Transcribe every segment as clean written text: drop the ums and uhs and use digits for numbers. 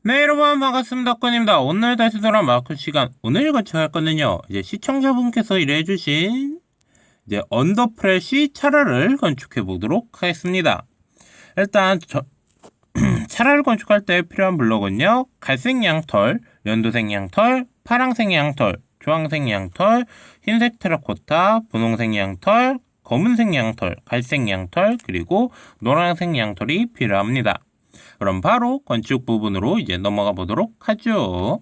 네, 여러분 반갑습니다. 덕분입니다. 오늘 다시 돌아온 마크 시간. 오늘 건축할 거는요. 이제 시청자분께서 의뢰해주신 이제 언더프레시 차라를 건축해 보도록 하겠습니다. 일단 차라를 건축할 때 필요한 블록은요. 갈색 양털, 연두색 양털, 파랑색 양털, 주황색 양털, 흰색 테라코타, 분홍색 양털, 검은색 양털, 갈색 양털, 그리고 노란색 양털이 필요합니다. 그럼 바로 건축 부분으로 이제 넘어가 보도록 하죠.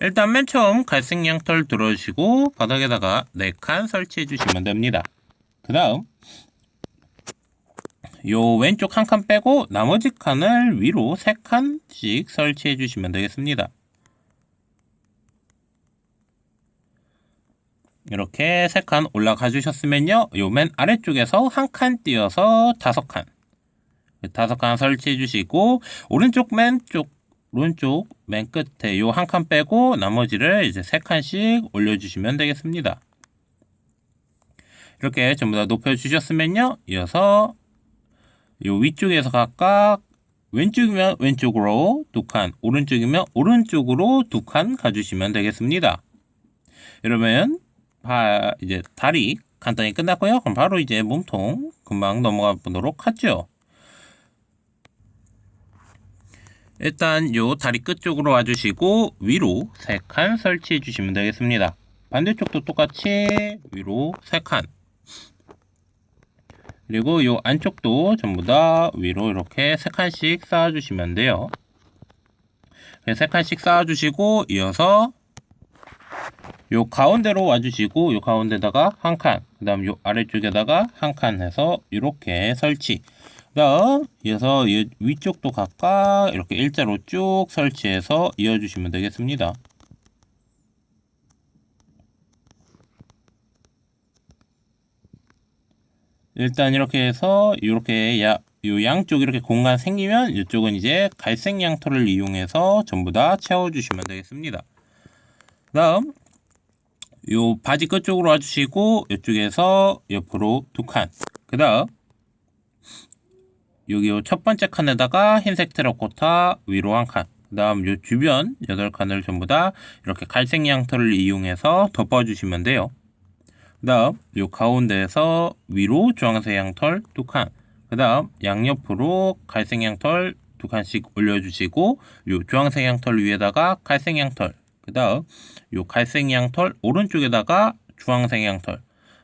일단 맨 처음 갈색 양털 들어주시고 바닥에다가 4칸 설치해 주시면 됩니다. 그 다음 요 왼쪽 한 칸 빼고 나머지 칸을 위로 3칸씩 설치해 주시면 되겠습니다. 이렇게 3칸 올라가 주셨으면요, 요 맨 아래쪽에서 한 칸 띄어서 5칸 5칸 설치해 주시고 오른쪽 맨 끝에 요 한 칸 빼고 나머지를 이제 3칸씩 올려주시면 되겠습니다. 이렇게 전부 다 높여주셨으면요, 이어서 요 위쪽에서 각각 왼쪽이면 왼쪽으로 2칸, 오른쪽이면 오른쪽으로 2칸 가주시면 되겠습니다. 이러면 이제 다리 간단히 끝났고요. 그럼 바로 이제 몸통 금방 넘어가 보도록 하죠. 일단 요 다리 끝쪽으로 와주시고 위로 3칸 설치해 주시면 되겠습니다. 반대쪽도 똑같이 위로 3칸, 그리고 요 안쪽도 전부 다 위로 이렇게 3칸씩 쌓아 주시면 돼요. 3칸씩 쌓아 주시고 이어서 요 가운데로 와주시고 요 가운데다가 한 칸, 그 다음 요 아래쪽에다가 한 칸 해서 이렇게 설치. 그 다음 이어서 위쪽도 각각 이렇게 일자로 쭉 설치해서 이어주시면 되겠습니다. 일단 이렇게 해서 이렇게 요 양쪽 이렇게 공간 생기면 이쪽은 이제 갈색 양털을 이용해서 전부 다 채워주시면 되겠습니다. 그 다음 요 바지 끝쪽으로 와주시고 이쪽에서 옆으로 2칸, 그 다음 여기 요 첫 번째 칸에다가 흰색 테라코타 위로 한 칸, 그 다음 요 주변 8칸을 전부 다 이렇게 갈색 양털을 이용해서 덮어주시면 돼요. 그 다음 요 가운데에서 위로 주황색 양털 2칸, 그 다음 양옆으로 갈색 양털 2칸씩 올려주시고 요 주황색 양털 위에다가 갈색 양털, 그 다음 요 갈색 양털 오른쪽에다가 주황색 양털,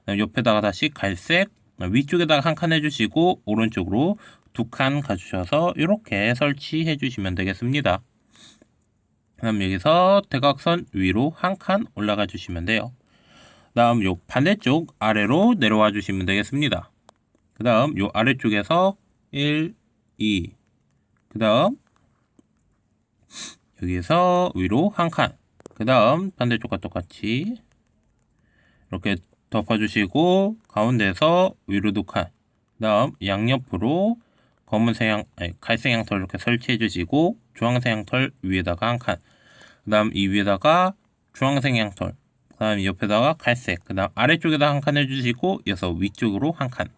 옆에다가 다시 갈색, 위쪽에다가 한 칸 해주시고 오른쪽으로 2칸 가주셔서 이렇게 설치해 주시면 되겠습니다. 그럼 여기서 대각선 위로 한 칸 올라가 주시면 돼요. 다음 요 반대쪽 아래로 내려와 주시면 되겠습니다. 그 다음 요 아래쪽에서 1, 2, 그 다음 여기서 위로 한 칸, 그 다음 반대쪽과 똑같이 이렇게 덮어주시고 가운데에서 위로 2칸, 그 다음 양옆으로 갈색 양털 이렇게 설치해 주시고 주황색 양털 위에다가 한 칸, 그 다음 이 위에다가 주황색 양털, 그 다음 옆에다가 갈색, 그 다음 아래쪽에다 한 칸 해주시고 이어서 위쪽으로 한 칸,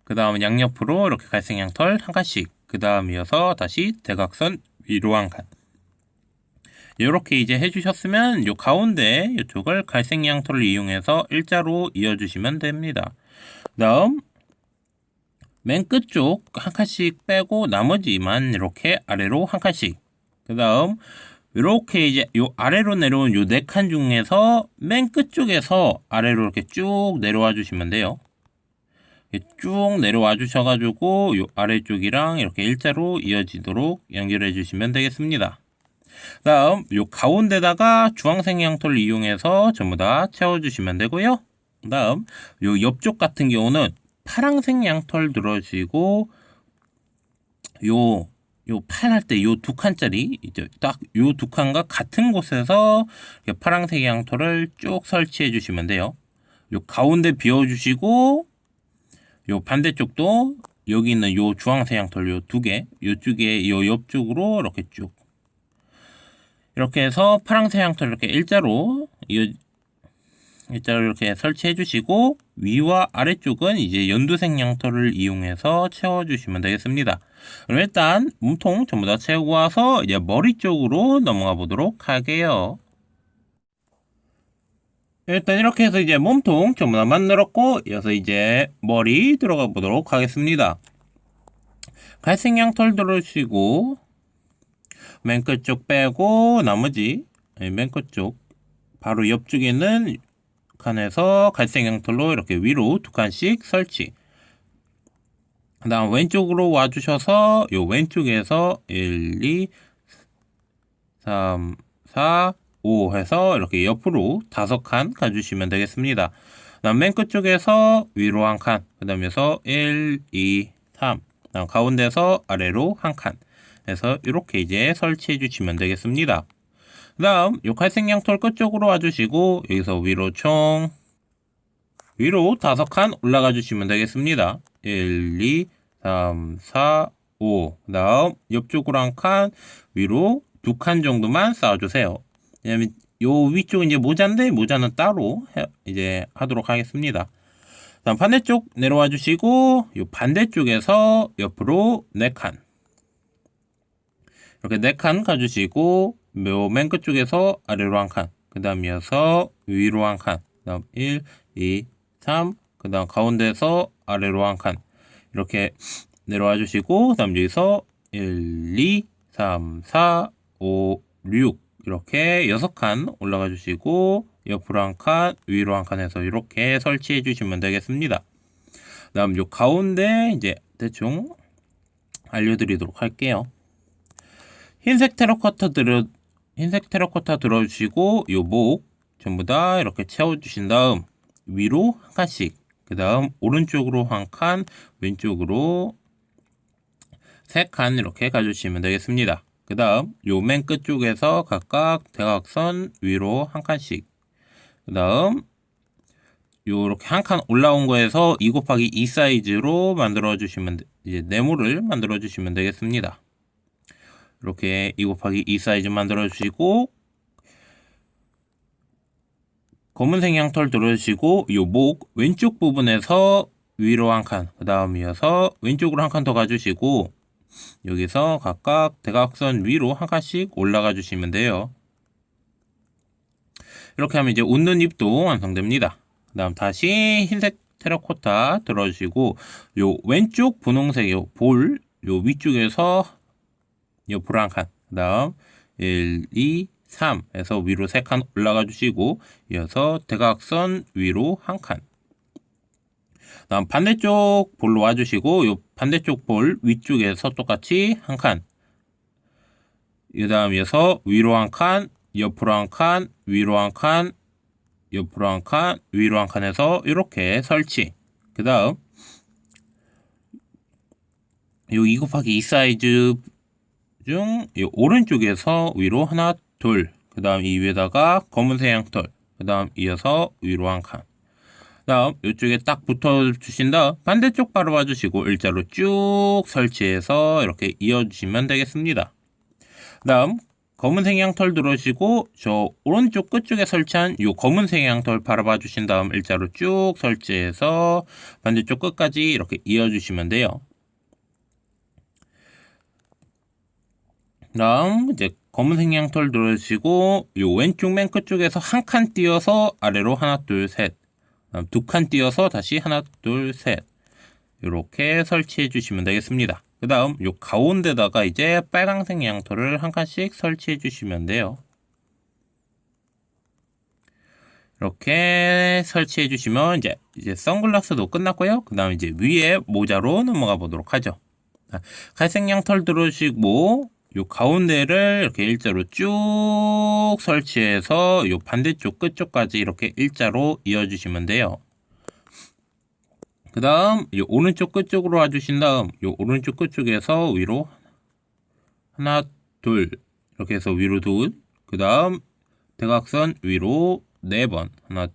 그 다음 양옆으로 이렇게 갈색 양털 한 칸씩, 그 다음 이어서 다시 대각선 위로 한 칸. 이렇게 이제 해주셨으면 요 가운데 이쪽을 갈색 양털을 이용해서 일자로 이어주시면 됩니다. 그 다음 맨 끝쪽 한 칸씩 빼고 나머지만 이렇게 아래로 한 칸씩, 그 다음 이렇게 이제 요 아래로 내려온 요 4칸 중에서 맨 끝쪽에서 아래로 이렇게 쭉 내려와 주시면 돼요. 쭉 내려와 주셔가지고 요 아래쪽이랑 이렇게 일자로 이어지도록 연결해 주시면 되겠습니다. 다음 요 가운데다가 주황색 양털을 이용해서 전부 다 채워주시면 되고요. 다음 요 옆쪽 같은 경우는 파랑색 양털 들어주시고 요 팔할 때 요 2칸짜리 이제 딱 요 2칸과 같은 곳에서 파랑색 양털을 쭉 설치해 주시면 돼요. 요 가운데 비워 주시고 요 반대쪽도 여기 있는 요 주황색 양털 요 2개, 요쪽에 요 옆쪽으로 이렇게 쭉 이렇게 해서 파랑색 양털 이렇게 일자로 일자로 이렇게 설치해 주시고 위와 아래쪽은 이제 연두색 양털을 이용해서 채워주시면 되겠습니다. 그럼 일단 몸통 전부 다 채우고 와서 이제 머리 쪽으로 넘어가 보도록 할게요. 일단 이렇게 해서 이제 몸통 전부 다 만들었고, 이어서 이제 머리 들어가 보도록 하겠습니다. 갈색 양털 들어주시고 맨 끝쪽 빼고 나머지 맨 끝쪽 바로 옆쪽에 있는 칸에서 갈색 양털로 이렇게 위로 2칸씩 설치. 그 다음 왼쪽으로 와주셔서 요 왼쪽에서 1, 2, 3, 4, 5 해서 이렇게 옆으로 5칸 가주시면 되겠습니다. 그 다음 맨 끝쪽에서 위로 1칸, 그 다음에서 1, 2, 3, 그 다음 가운데서 아래로 1칸 해서 이렇게 이제 설치해 주시면 되겠습니다. 그 다음 요 갈색 양털 끝쪽으로 와주시고 여기서 위로 총 위로 5칸 올라가 주시면 되겠습니다. 1, 2, 3, 4, 5. 그 다음 옆쪽으로 1칸, 위로 2칸 정도만 쌓아주세요. 왜냐면 요 위쪽은 이제 모자인데 모자는 따로 이제 하도록 하겠습니다. 다음 반대쪽 내려와 주시고 요 반대쪽에서 옆으로 4칸 이렇게 4칸 가주시고 요 맨 끝쪽에서 아래로 1칸, 그 다음 이어서 위로 1칸, 그 다음 1, 2, 3, 그 다음 가운데서 아래로 1칸 이렇게 내려와 주시고 그 다음 여기서 1, 2, 3, 4, 5, 6 이렇게 6칸 올라가 주시고 옆으로 1칸, 위로 1칸 해서 이렇게 설치해 주시면 되겠습니다. 그 다음 요 가운데 이제 대충 알려드리도록 할게요. 흰색 테라코타 들어주시고 요 목 전부 다 이렇게 채워주신 다음 위로 1칸씩, 그 다음 오른쪽으로 1칸, 왼쪽으로 3칸 이렇게 가주시면 되겠습니다. 그 다음 요 맨 끝쪽에서 각각 대각선 위로 1칸씩, 그 다음 요렇게 1칸 올라온 거에서 2 곱하기 2 사이즈로 만들어 주시면 이제 네모를 만들어 주시면 되겠습니다. 이렇게 2 곱하기 2 사이즈 만들어 주시고 검은색 양털 들어주시고 요 목 왼쪽 부분에서 위로 1칸, 그 다음 이어서 왼쪽으로 1칸 더 가주시고 여기서 각각 대각선 위로 1칸씩 올라가 주시면 돼요. 이렇게 하면 이제 웃는 입도 완성됩니다. 그 다음 다시 흰색 테라코타 들어주시고 요 왼쪽 분홍색 요 위쪽에서 옆으로 1칸, 그 다음 1, 2, 3 해서 위로 3칸 올라가 주시고 이어서 대각선 위로 1칸, 다음 반대쪽 볼로 와주시고 요 반대쪽 볼 위쪽에서 똑같이 1칸, 그 다음 이어서 위로 1칸, 옆으로 1칸, 위로 1칸, 옆으로 1칸, 위로 1칸 해서 이렇게 설치. 그 다음 요 2 곱하기 2 사이즈 중 이 오른쪽에서 위로 하나, 둘, 그 다음 이 위에다가 검은색 양털, 그 다음 이어서 위로 1칸, 그 다음 이쪽에 딱 붙어 주신 다음 반대쪽 바로 와주시고 일자로 쭉 설치해서 이렇게 이어주시면 되겠습니다. 그 다음 검은색 양털 들어주시고 저 오른쪽 끝쪽에 설치한 이 검은색 양털 바라봐 주신 다음 일자로 쭉 설치해서 반대쪽 끝까지 이렇게 이어주시면 돼요. 다음 이제 검은색 양털 들어주시고 요 왼쪽 맨 끝쪽에서 1칸 띄어서 아래로 하나 둘 셋, 2칸 띄어서 다시 하나 둘 셋 이렇게 설치해 주시면 되겠습니다. 그 다음 요 가운데다가 이제 빨강색 양털을 1칸씩 설치해 주시면 돼요. 이렇게 설치해 주시면 이제 선글라스도 끝났고요. 그 다음 이제 위에 모자로 넘어가 보도록 하죠. 갈색 양털 들어주시고 요 가운데를 이렇게 일자로 쭉 설치해서 요 반대쪽 끝쪽까지 이렇게 일자로 이어주시면 돼요. 그 다음 요 오른쪽 끝쪽으로 와주신 다음 요 오른쪽 끝쪽에서 위로 하나 둘 이렇게 해서 위로 둘, 그 다음 대각선 위로 4번, 하나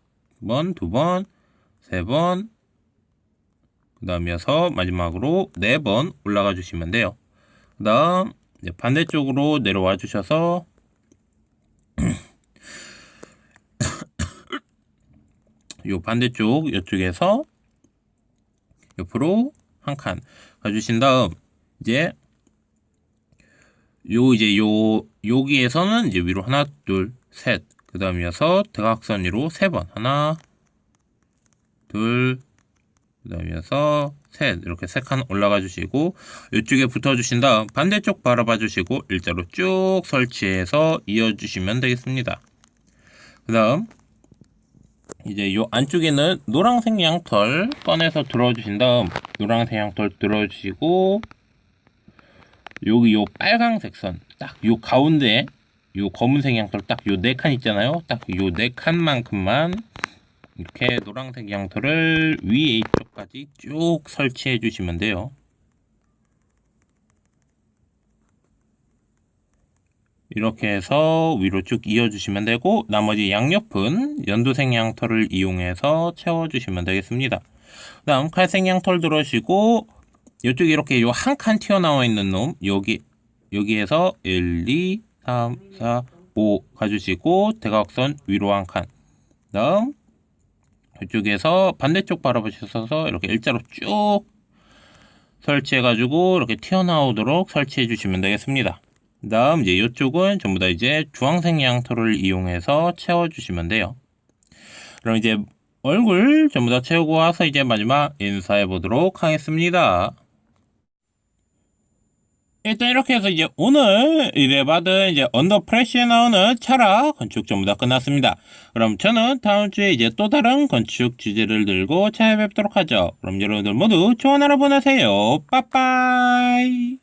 번, 2번, 3번, 그 다음 이어서 마지막으로 4번 올라가 주시면 돼요. 그 다음 반대쪽으로 내려와 주셔서 요 반대쪽 이쪽에서 옆으로 한 칸 가주신 다음 이제 여기에서는 이제 위로 하나, 둘, 셋. 그 다음 이어서 대각선 위로 3번. 하나, 둘, 그 다음 이어서 셋. 이렇게 3칸 올라가 주시고, 이쪽에 붙어 주신 다음 반대쪽 바라봐 주시고, 일자로 쭉 설치해서 이어주시면 되겠습니다. 그 다음, 이제 요 안쪽에는 노란색 양털 꺼내서 들어주신 다음, 노란색 양털 들어주시고, 여기 요 빨강색 선, 딱 요 가운데, 요 검은색 양털 딱 요 4칸 있잖아요. 딱 요 4칸만큼만 이렇게 노란색 양털을 위에 이쪽까지 쭉 설치해 주시면 돼요. 이렇게 해서 위로 쭉 이어주시면 되고, 나머지 양옆은 연두색 양털을 이용해서 채워주시면 되겠습니다. 그 다음 칼색 양털 들어주시고, 이쪽에 이렇게 요 한 칸 튀어나와 있는 놈, 여기에서 1, 2, 3, 4, 5 가주시고, 대각선 위로 한 칸. 다음, 이쪽에서 반대쪽 바라보셔서 이렇게 일자로 쭉 설치해가지고, 이렇게 튀어나오도록 설치해 주시면 되겠습니다. 다음, 이제 이쪽은 전부 다 이제 주황색 양털을 이용해서 채워주시면 돼요. 그럼 이제 얼굴 전부 다 채우고 와서 이제 마지막 인사해 보도록 하겠습니다. 일단 이렇게 해서 이제 오늘 의뢰받은 이제 언더 프레시에 나오는 철학 건축 전부 다 끝났습니다. 그럼 저는 다음 주에 이제 또 다른 건축 주제를 들고 찾아뵙도록 하죠. 그럼 여러분들 모두 좋은 하루 보내세요. 빠빠이.